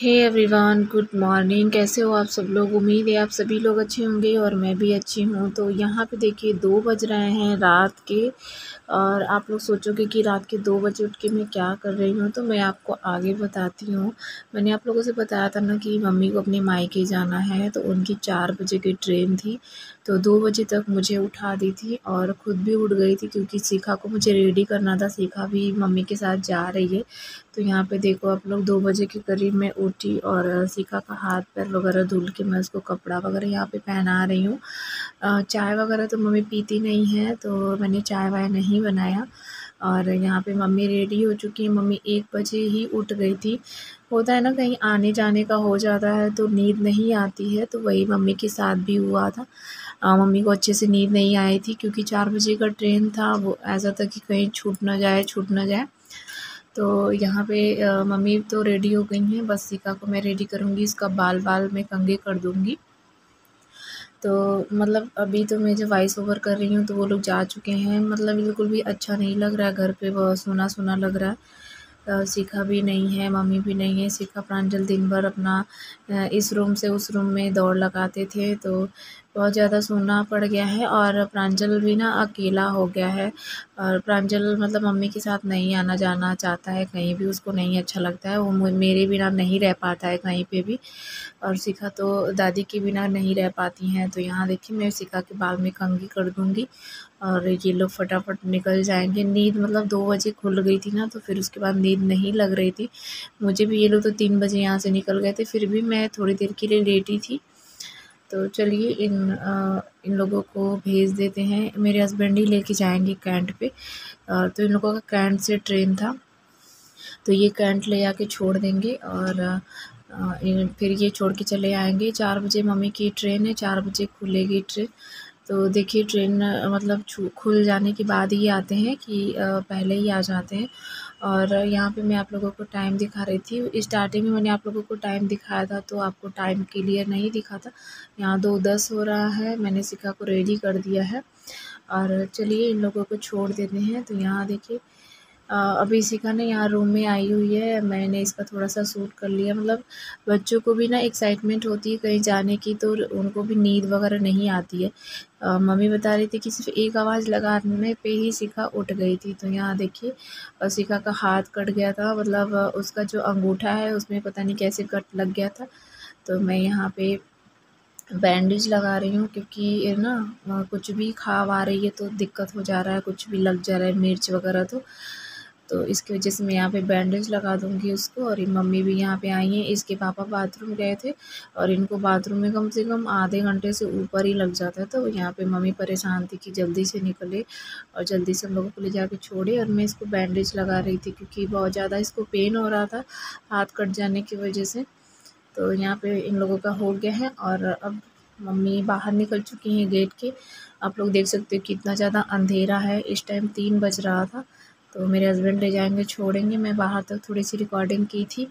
Hey everyone, good morning. कैसे हो आप सब लोग? उम्मीद है आप सभी लोग अच्छे होंगे और मैं भी अच्छी हूँ। तो यहाँ पे देखिए 2 बज रहे हैं रात के। और आप लोग सोचोगे कि रात के 2 बजे उठ के मैं क्या कर रही हूँ, तो मैं आपको आगे बताती हूँ। मैंने आप लोगों से बताया था ना कि मम्मी को अपने मायके जाना है, तो उनकी 4 बजे की ट्रेन थी। तो 2 बजे तक मुझे उठा दी थी और ख़ुद भी उठ गई थी, क्योंकि शिखा को मुझे रेडी करना था। शिखा भी मम्मी के साथ जा रही है। तो यहाँ पे देखो आप लोग, 2 बजे के करीब मैं उठी और शिखा का हाथ पैर वगैरह धुल के मैं उसको कपड़ा वगैरह यहाँ पे पहना रही हूँ। चाय वगैरह तो मम्मी पीती नहीं है, तो मैंने चाय वाय नहीं बनाया। और यहाँ पे मम्मी रेडी हो चुकी है। मम्मी 1 बजे ही उठ गई थी। होता है ना, कहीं आने जाने का हो जाता है तो नींद नहीं आती है, तो वही मम्मी के साथ भी हुआ था। मम्मी को अच्छे से नींद नहीं आई थी, क्योंकि 4 बजे का ट्रेन था। वो ऐसा था कि कहीं छूट ना जाए। तो यहाँ पे मम्मी तो रेडी हो गई हैं, बस शिखा को मैं रेडी करूँगी। इसका बाल मैं कंघी कर दूँगी। तो मतलब अभी तो मैं जो वॉइस ओवर कर रही हूँ, तो वो लोग जा चुके हैं। मतलब बिल्कुल भी अच्छा नहीं लग रहा है, घर पे बहुत सूना-सूना लग रहा है। शिखा भी नहीं है, मम्मी भी नहीं है। शिखा प्रांजल दिन भर अपना इस रूम से उस रूम में दौड़ लगाते थे, तो बहुत ज़्यादा सूना पड़ गया है। और प्रांजल भी ना अकेला हो गया है। और प्रांजल मतलब मम्मी के साथ नहीं आना-जाना चाहता है, कहीं भी उसको नहीं अच्छा लगता है। वो मेरे बिना नहीं रह पाता है कहीं पे भी। और शिखा तो दादी के बिना नहीं रह पाती हैं। तो यहाँ देखिए मैं शिखा के बाल में कंघी कर दूँगी और ये लोग फटाफट निकल जाएँगे। नींद मतलब 2 बजे खुल गई थी ना, तो फिर उसके बाद नींद नहीं लग रही थी मुझे भी। ये लोग तो 3 बजे यहाँ से निकल गए थे, फिर भी मैं थोड़ी देर के लिए लेटी थी। तो चलिए इन लोगों को भेज देते हैं। मेरे हस्बैंड ही लेके जाएँगे कैंट पे। तो इन लोगों का कैंट से ट्रेन था, तो ये कैंट ले आके छोड़ देंगे और फिर ये छोड़ के चले आएँगे। 4 बजे मम्मी की ट्रेन है, 4 बजे खुलेगी ट्रेन। तो देखिए ट्रेन मतलब खुल जाने के बाद ही आते हैं कि पहले ही आ जाते हैं। और यहाँ पे मैं आप लोगों को टाइम दिखा रही थी। स्टार्टिंग में मैंने आप लोगों को टाइम दिखाया था, तो आपको टाइम क्लियर नहीं दिखा था। यहाँ 2:10 हो रहा है। मैंने शिखा को रेडी कर दिया है और चलिए इन लोगों को छोड़ देते हैं। तो यहाँ देखिए अभी शिखा ने यहाँ रूम में आई हुई है। मैंने इसका थोड़ा-सा शूट कर लिया। मतलब बच्चों को भी ना एक्साइटमेंट होती है कहीं जाने की, तो उनको भी नींद वगैरह नहीं आती है। मम्मी बता रही थी कि सिर्फ़ एक आवाज़ लगाने पे ही शिखा उठ गई थी। तो यहाँ देखिए शिखा का हाथ कट गया था। मतलब उसका जो अंगूठा है उसमें पता नहीं कैसे कट लग गया था। तो मैं यहाँ पे बैंडेज लगा रही हूँ, क्योंकि ये ना कुछ भी खाव आ रही है तो दिक्कत हो जा रहा है, कुछ भी लग जा रहा है मिर्च वगैरह तो इसकी वजह से मैं यहाँ पे बैंडेज लगा दूँगी उसको। और ये मम्मी भी यहाँ पे आई हैं। इसके पापा बाथरूम गए थे और इनको बाथरूम में कम से कम आधे घंटे से ऊपर ही लग जाता है। तो यहाँ पे मम्मी परेशान थी कि जल्दी से निकले और जल्दी से हम लोगों को ले जाके छोड़े। और मैं इसको बैंडेज लगा रही थी, क्योंकि बहुत ज़्यादा इसको पेन हो रहा था हाथ कट जाने की वजह से। तो यहाँ पे इन लोगों का हो गया है और अब मम्मी बाहर निकल चुकी हैं गेट के। आप लोग देख सकते हो कितना ज़्यादा अंधेरा है। इस टाइम 3 बज रहा था। तो मेरे हस्बैंड ले जाएँगे, छोड़ेंगे। मैं बाहर तक थोड़ी-सी रिकॉर्डिंग की थी।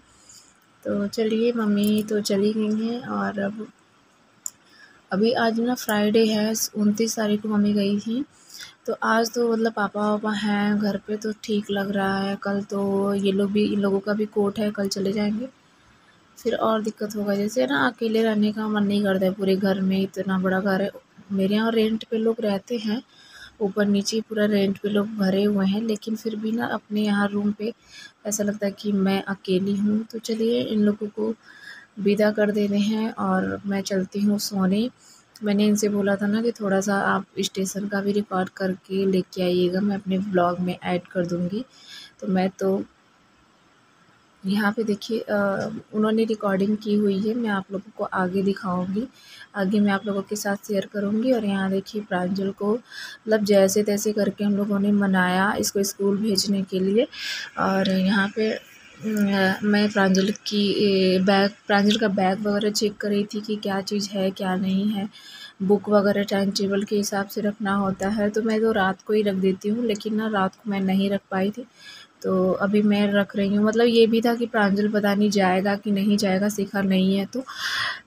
तो चलिए मम्मी तो चली गई हैं। और अब अभी आज ना फ्राइडे है, 29 तारीख को मम्मी गई थी। तो आज तो मतलब पापा-वापा हैं घर पे, तो ठीक लग रहा है। कल तो ये लोग भी, इन लोगों का भी कोर्ट है, कल चले जाएँगे। फिर और दिक्कत होगा। जैसे ना अकेले रहने का मन नहीं करता है, पूरे घर में इतना बड़ा घर है। मेरे यहाँ रेंट पे लोग रहते हैं, ऊपर-नीचे पूरा रेंट पे लोग भरे हुए हैं, लेकिन फिर भी ना अपने यहाँ रूम पे ऐसा लगता है कि मैं अकेली हूँ। तो चलिए इन लोगों को विदा कर देते हैं और मैं चलती हूँ सोने। मैंने इनसे बोला था ना कि थोड़ा-सा आप स्टेशन का भी रिकॉर्ड करके लेके आइएगा, मैं अपने व्लॉग में ऐड कर दूँगी। तो मैं तो यहाँ पे देखिए उन्होंने रिकॉर्डिंग की हुई है, मैं आप लोगों को आगे दिखाऊँगी। आगे मैं आप लोगों के साथ शेयर करूँगी। और यहाँ देखिए प्रांजल को मतलब जैसे-तैसे करके हम लोगों ने मनाया इसको स्कूल भेजने के लिए। और यहाँ पे मैं प्रांजल का बैग वगैरह चेक कर रही थी कि क्या चीज़ है, क्या नहीं है। बुक वगैरह टाइम टेबल के हिसाब से रखना होता है, तो मैं तो रात को ही रख देती हूँ, लेकिन ना रात को मैं नहीं रख पाई थी। तो अभी मैं रख रही हूँ। मतलब ये भी था कि प्रांजल पता नहीं जाएगा कि नहीं जाएगा, शिखा नहीं है तो।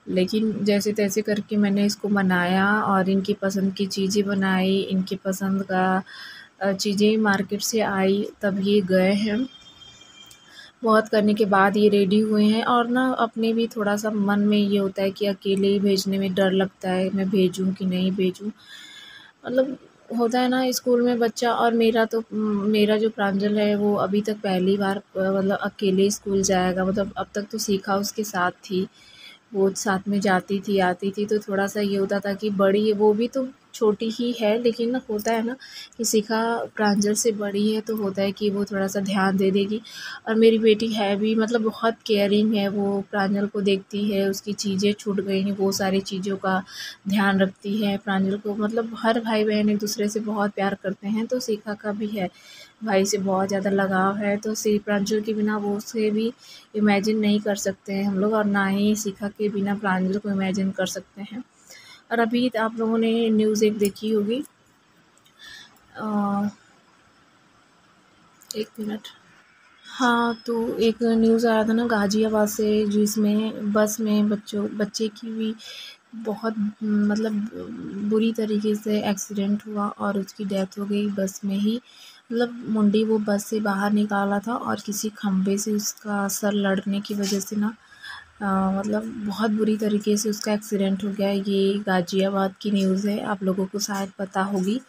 लेकिन जैसे-तैसे करके मैंने इसको मनाया और इनकी पसंद की चीज़ें बनाई, इनकी पसंद का चीज़ें मार्केट से आई, तब ये गए हैं। बहुत करने के बाद ये रेडी हुए हैं। और ना अपने भी थोड़ा-सा मन में ये होता है कि अकेले ही भेजने में डर लगता है, मैं भेजूँ कि नहीं भेजूँ? मतलब होता है ना स्कूल में बच्चा। और मेरा जो प्रांजल है वो अभी तक पहली बार मतलब अकेले स्कूल जाएगा। मतलब अब तक तो सीखा उसके साथ थी, वो साथ में जाती थी, आती थी, तो थोड़ा-सा ये होता था कि बड़ी है, वो भी तो छोटी ही है, लेकिन ना होता है ना कि शिखा प्रांजल से बड़ी है, तो होता है कि वो थोड़ा-सा ध्यान दे देगी। और मेरी बेटी है भी मतलब बहुत केयरिंग है, वो प्रांजल को देखती है, उसकी चीज़ें छूट गई हैं, वो सारी चीज़ों का ध्यान रखती है। प्रांजल को मतलब हर भाई-बहन एक-दूसरे से बहुत प्यार करते हैं, तो शिखा का भी है, भाई से बहुत ज़्यादा लगाव है, तो प्रांजल के बिना वो उसे भी इमेजिन नहीं कर सकते हैं हम लोग, और ना ही शिखा के बिना प्रांजल को इमेजिन कर सकते हैं। और अभी आप लोगों ने न्यूज़ एक देखी होगी, अ, 1 मिनट। हाँ, तो एक न्यूज़ आया था ना गाज़ियाबाद से, जिसमें बस में बच्चे की भी बहुत मतलब बुरी तरीके से एक्सीडेंट हुआ और उसकी डेथ हो गई बस में ही। मतलब मुंडी वो बस से बाहर निकाला था और किसी खंभे से उसका सर लड़ने की वजह से ना मतलब बहुत बुरी तरीके से उसका एक्सीडेंट हो गया। ये गाज़ियाबाद की न्यूज़ है, आप लोगों को शायद पता होगी।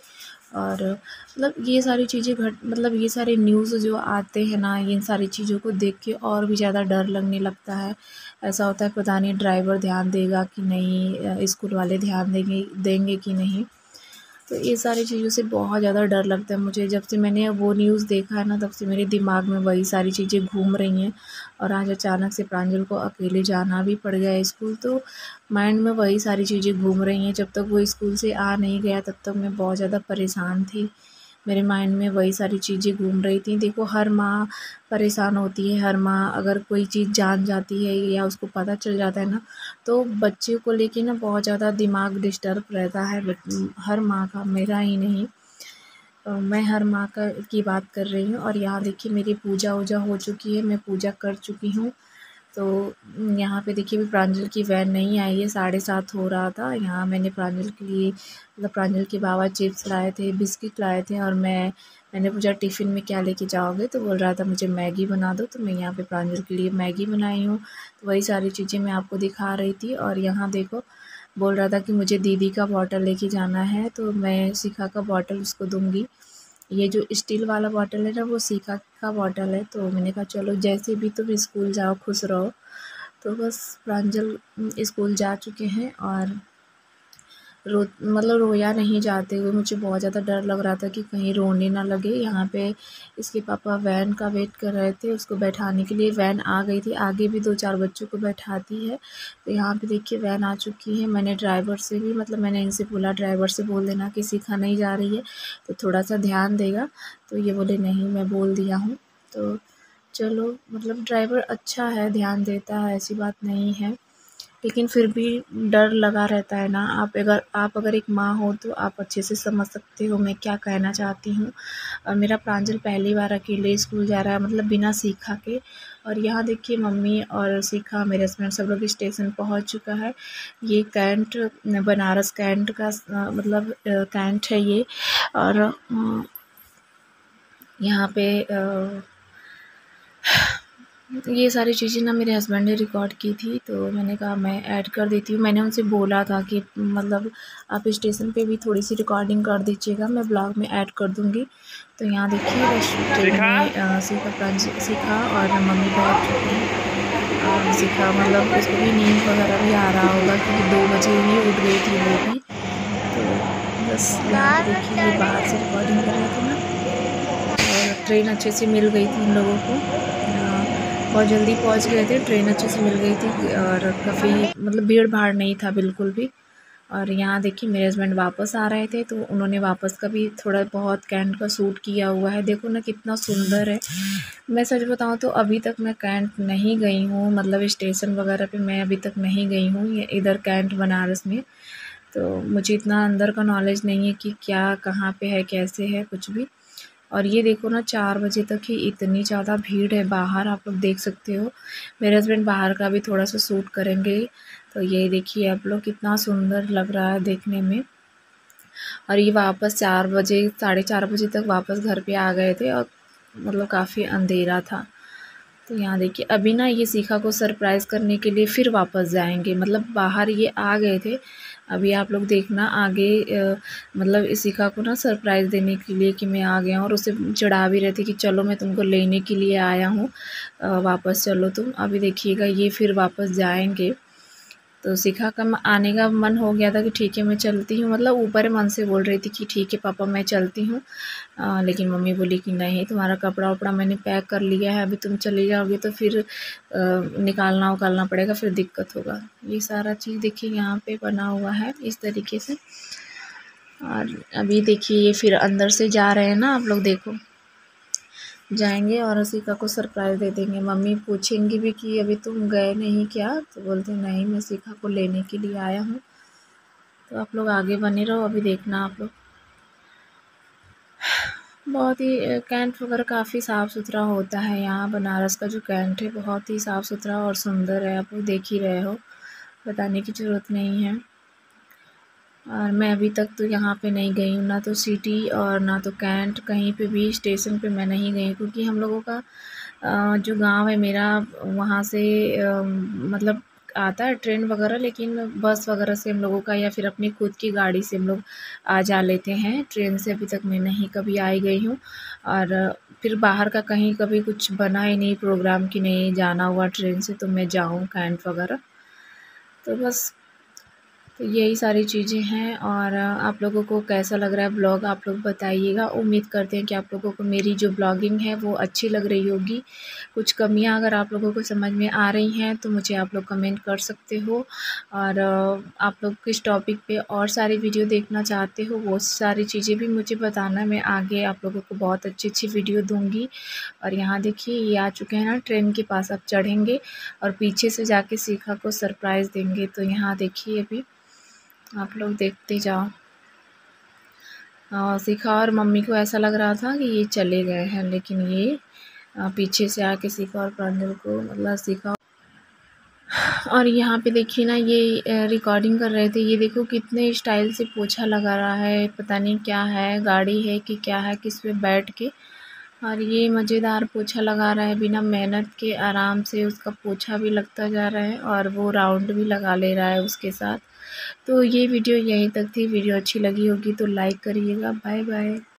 और मतलब ये सारी चीज़ें मतलब ये सारे न्यूज़ जो आते हैं ना, इन सारी चीज़ों को देख के और भी ज़्यादा डर लगने लगता है। ऐसा होता है पता नहीं ड्राइवर ध्यान देगा कि नहीं, स्कूल वाले ध्यान देंगे देंगे कि नहीं। तो ये सारी चीज़ों से बहुत ज़्यादा डर लगता है मुझे। जब से मैंने वो न्यूज़ देखा है ना, तब से मेरे दिमाग में वही सारी चीज़ें घूम रही हैं। और आज अचानक से प्रांजल को अकेले जाना भी पड़ गया स्कूल, तो माइंड में वही सारी चीज़ें घूम रही हैं। जब तक वो स्कूल से आ नहीं गया तब तक मैं बहुत ज़्यादा परेशान थी। मेरे माइंड में वही सारी चीज़ें घूम रही थी। देखो, हर माँ परेशान होती है, हर माँ अगर कोई चीज़ जान जाती है या उसको पता चल जाता है ना, तो बच्चे को लेके ना बहुत ज़्यादा दिमाग डिस्टर्ब रहता है हर माँ का, मेरा ही नहीं। मैं हर माँ का की बात कर रही हूँ। और यहाँ देखिए मेरी पूजा वूजा हो चुकी है, मैं पूजा कर चुकी हूँ। तो यहाँ पे देखिए अभी प्रांजल की वैन नहीं आई है, 7:30 हो रहा था। यहाँ मैंने प्रांजल के लिए मतलब प्रांजल के बाबा चिप्स लाए थे, बिस्किट लाए थे, और मैंने पूछा टिफ़िन में क्या लेके जाओगे, तो बोल रहा था मुझे मैगी बना दो, तो मैं यहाँ पे प्रांजल के लिए मैगी बनाई हूँ। तो वही सारी चीज़ें मैं आपको दिखा रही थी। और यहाँ देखो, बोल रहा था कि मुझे दीदी का बॉटल लेके जाना है, तो मैं शिखा का बॉटल उसको दूँगी। ये जो स्टील वाला बॉटल है ना, वो शिखा का बॉटल है। तो मैंने कहा चलो जैसे भी तुम स्कूल जाओ खुश रहो। तो बस प्रांजल स्कूल जा चुके हैं। और मतलब रोया नहीं जाते हुए, मुझे बहुत ज़्यादा डर लग रहा था कि कहीं रोने ना लगे। यहाँ पे इसके पापा वैन का वेट कर रहे थे उसको बैठाने के लिए। वैन आ गई थी, आगे भी 2-4 बच्चों को बैठाती है। तो यहाँ पे देखिए वैन आ चुकी है। मैंने ड्राइवर से भी मतलब मैंने इनसे बोला ड्राइवर से बोल देना कि शिखा नहीं जा रही है, तो थोड़ा-सा ध्यान देगा। तो ये बोले नहीं, मैं बोल दिया हूँ। तो चलो, मतलब ड्राइवर अच्छा है, ध्यान देता है, ऐसी बात नहीं है। लेकिन फिर भी डर लगा रहता है ना। आप अगर एक माँ हो तो आप अच्छे से समझ सकते हो मैं क्या कहना चाहती हूँ। और मेरा प्रांजल पहली बार अकेले स्कूल जा रहा है, मतलब बिना शिखा के। और यहाँ देखिए मम्मी और शिखा, मेरे हस्बैंड, सब लोग स्टेशन पहुँच चुका है। ये कैंट, बनारस कैंट का मतलब कैंट है ये। और यहाँ पे ये सारी चीज़ें ना मेरे हस्बैंड ने रिकॉर्ड की थी, तो मैंने कहा मैं ऐड कर देती हूँ। मैंने उनसे बोला था कि मतलब आप स्टेशन पे भी थोड़ी-सी रिकॉर्डिंग कर दीजिएगा, मैं ब्लॉग में ऐड कर दूँगी। तो यहाँ देखिए बस ट्रेन में शिखा और मम्मी बैठ चुकी हैं। और शिखा मतलब उसको भी नींद वगैरह भी आ रहा होगा क्योंकि 2 बजे ही उठ गई थी वो भी। तो बस यहाँ पे देखिए ये बाहर से रिकॉर्डिंग कर रहे थे ना। और ट्रेन अच्छे से मिल गई थी उन लोगों को। बहुत जल्दी पहुंच गए थे, ट्रेन अच्छे से मिल गई थी और काफ़ी मतलब भीड़ भाड़ नहीं था बिल्कुल भी। और यहाँ देखिए मेरे हस्बैंड वापस आ रहे थे, तो उन्होंने वापस का भी थोड़ा बहुत कैंट का सूट किया हुआ है। देखो ना कितना सुंदर है। मैं सच बताऊँ तो अभी तक मैं कैंट नहीं गई हूँ, मतलब स्टेशन वगैरह पे मैं अभी तक नहीं गई हूँ, ये इधर कैंट बनारस में। तो मुझे इतना अंदर का नॉलेज नहीं है कि क्या कहाँ पे है, कैसे है, कुछ भी। और ये देखो ना 4 बजे तक ही इतनी ज़्यादा भीड़ है बाहर, आप लोग देख सकते हो। मेरे हस्बैंड बाहर का भी थोड़ा-सा शूट करेंगे। तो ये देखिए आप लोग कितना सुंदर लग रहा है देखने में। और ये वापस 4 बजे, साढ़े 4 बजे तक वापस घर पे आ गए थे और मतलब काफ़ी अंधेरा था। तो यहाँ देखिए अभी ना ये शिखा को सरप्राइज़ करने के लिए फिर वापस जाएंगे, मतलब बाहर ये आ गए थे। अभी आप लोग देखना आगे मतलब इस शिखा को ना सरप्राइज़ देने के लिए कि मैं आ गया हूँ, और उसे चिढ़ा भी रहे थे कि चलो मैं तुमको लेने के लिए आया हूँ, वापस चलो तुम। अभी देखिएगा ये फिर वापस जाएंगे। तो शिखा का आने का मन हो गया था कि ठीक है मैं चलती हूँ, मतलब ऊपर मन से बोल रही थी कि ठीक है पापा मैं चलती हूँ। लेकिन मम्मी बोली कि नहीं, तुम्हारा कपड़ा वपड़ा मैंने पैक कर लिया है, अभी तुम चली जाओगे तो फिर निकालना उकालना पड़ेगा, फिर दिक्कत होगा। ये सारा चीज़ देखिए यहाँ पे बना हुआ है इस तरीके से। और अभी देखिए ये फिर अंदर से जा रहे हैं ना, आप लोग देखो, जाएंगे और शिखा को सरप्राइज़ दे देंगे। मम्मी पूछेंगी भी कि अभी तुम गए नहीं क्या, तो बोलते नहीं मैं शिखा को लेने के लिए आया हूँ। तो आप लोग आगे बने रहो, अभी देखना आप लोग। बहुत ही कैंट वगैरह काफ़ी साफ़ सुथरा होता है यहाँ। बनारस का जो कैंट है बहुत ही साफ़ सुथरा और सुंदर है, आप लोग देख ही रहे हो, बताने की ज़रूरत नहीं है। और मैं अभी तक तो यहाँ पे नहीं गई हूँ, ना तो सिटी और ना तो कैंट, कहीं पे भी स्टेशन पे मैं नहीं गई, क्योंकि हम लोगों का जो गांव है मेरा, वहाँ से मतलब आता है ट्रेन वगैरह, लेकिन बस वगैरह से हम लोगों का, या फिर अपनी खुद की गाड़ी से हम लोग आ जा लेते हैं। ट्रेन से अभी तक मैं नहीं कभी आई गई हूँ। और फिर बाहर का कहीं कभी कुछ बना ही नहीं प्रोग्राम कि नहीं जाना हुआ ट्रेन से तो मैं जाऊँ कैंट वगैरह। तो बस, तो यही सारी चीज़ें हैं। और आप लोगों को कैसा लग रहा है ब्लॉग, आप लोग बताइएगा। उम्मीद करते हैं कि आप लोगों को मेरी जो ब्लॉगिंग है वो अच्छी लग रही होगी। कुछ कमियां अगर आप लोगों को समझ में आ रही हैं तो मुझे आप लोग कमेंट कर सकते हो। और आप लोग किस टॉपिक पे और सारी वीडियो देखना चाहते हो वो सारी चीज़ें भी मुझे बताना, मैं आगे आप लोगों को बहुत अच्छी अच्छी वीडियो दूँगी। और यहाँ देखिए ये आ चुके हैं ना ट्रेन के पास, अब चढ़ेंगे और पीछे से जाके शिखा को सरप्राइज़ देंगे। तो यहाँ देखिए अभी आप लोग देखते जाओ। शिखा और मम्मी को ऐसा लग रहा था कि ये चले गए हैं, लेकिन ये पीछे से आके शिखा और प्रांजल को, मतलब शिखा। और यहाँ पे देखिए ना ये रिकॉर्डिंग कर रहे थे, ये देखो कितने स्टाइल से पोछा लगा रहा है, पता नहीं क्या है, गाड़ी है कि क्या है, किस पे बैठ के। और ये मज़ेदार पोछा लगा रहा है, बिना मेहनत के आराम से उसका पोछा भी लगता जा रहा है और वो राउंड भी लगा ले रहा है उसके साथ। तो ये वीडियो यहीं तक थी। वीडियो अच्छी लगी होगी तो लाइक करिएगा। Bye bye.